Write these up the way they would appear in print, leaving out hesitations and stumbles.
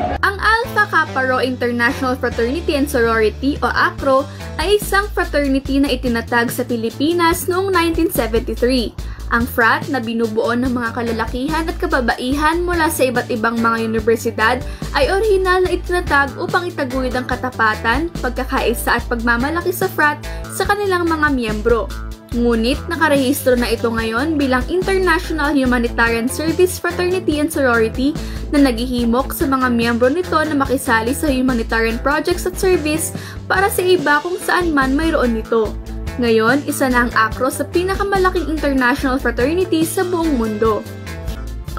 Ang Alpha Kappa Rho International Fraternity and Sorority o AKRO ay isang fraternity na itinatag sa Pilipinas noong 1973. Ang frat na binubuo ng mga kalalakihan at kababaihan mula sa iba't ibang mga universidad ay orihinal na itinatag upang itaguyod ang katapatan, pagkakaisa at pagmamalaki sa frat sa kanilang mga miyembro. Ngunit nakarehistro na ito ngayon bilang International Humanitarian Service Fraternity and Sorority na naghihimok sa mga miyembro nito na makisali sa humanitarian projects at service para sa iba kung saan man mayroon nito. Ngayon, isa na ang AKRO sa pinakamalaking international fraternity sa buong mundo.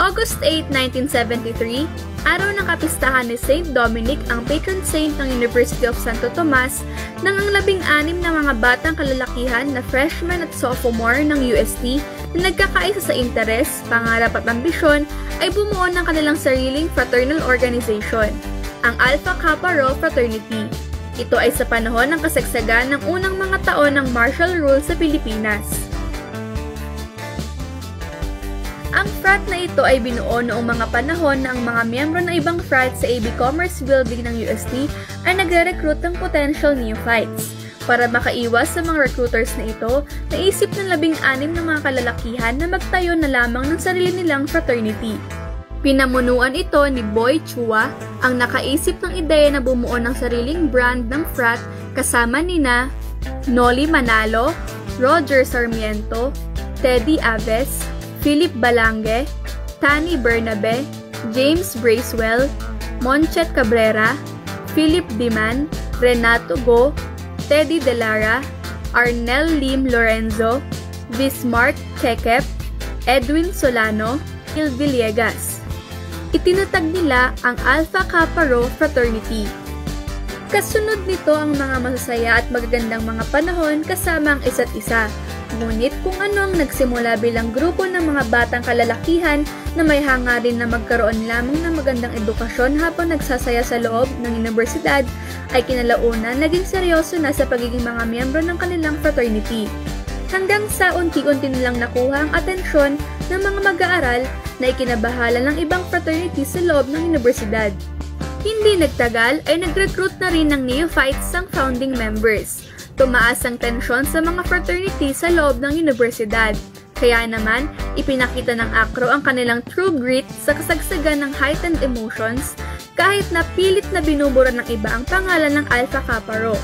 August 8, 1973, araw ng kapistahan ni Saint Dominic ang patron saint ng University of Santo Tomas nang ang 16 na mga batang kalalakihan na freshman at sophomore ng UST na nagkakaisa sa interes, pangarap at ambisyon ay bumuo ng kanilang sariling fraternal organization, ang Alpha Kappa Rho Fraternity. Ito ay sa panahon ng kasagsagan ng unang mga taon ng martial rule sa Pilipinas. Ang frat na ito ay binuo noong mga panahon na ang mga miyembro ng ibang frat sa AB Commerce Building ng UST ay nagre-recruit ng potential neophytes. Para makaiwas sa mga recruiters na ito, naisip ng 16 na mga kalalakihan na magtayo na lamang ng sarili nilang fraternity. Pinamunuan ito ni Boy Chua, ang nakaisip ng ideya na bumuo ng sariling brand ng frat kasama nina Noli Manalo, Roger Sarmiento, Teddy Aves, Philip Balange, Tani Bernabe, James Bracewell, Monchet Cabrera, Philip Diman, Renato Go, Teddy Delara, Arnel Lim Lorenzo, Bismarck Kekep, Edwin Solano, Il Villegas. Itinatag nila ang Alpha Kappa Rho Fraternity. Kasunod nito ang mga masasaya at magagandang mga panahon kasama ang isa't isa. Ngunit kung ano ang nagsimula bilang grupo ng mga batang kalalakihan na may hangarin na magkaroon lamang ng magandang edukasyon habang nagsasaya sa loob ng universidad, ay kinalaunan naging seryoso na sa pagiging mga miyembro ng kanilang fraternity. Hanggang sa unti-unti nilang nakuha ang atensyon ng mga mag-aaral na ikinabahala ng ibang fraternity sa loob ng universidad. Hindi nagtagal ay nag-recruit na rin ng neophytes ang founding members. Tumaas ang tensyon sa mga fraternity sa loob ng universidad. Kaya naman, ipinakita ng AKRO ang kanilang true grit sa kasagsagan ng heightened emotions kahit na pilit na binubura ng iba ang pangalan ng Alpha Kappa Rho.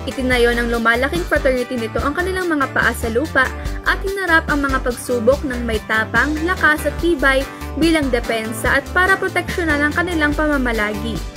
Itinayo ng lumalaking fraternity nito ang kanilang mga paa sa lupa at hinarap ang mga pagsubok ng may tapang, lakas at tibay bilang depensa at para proteksyonan ang kanilang pamamalagi.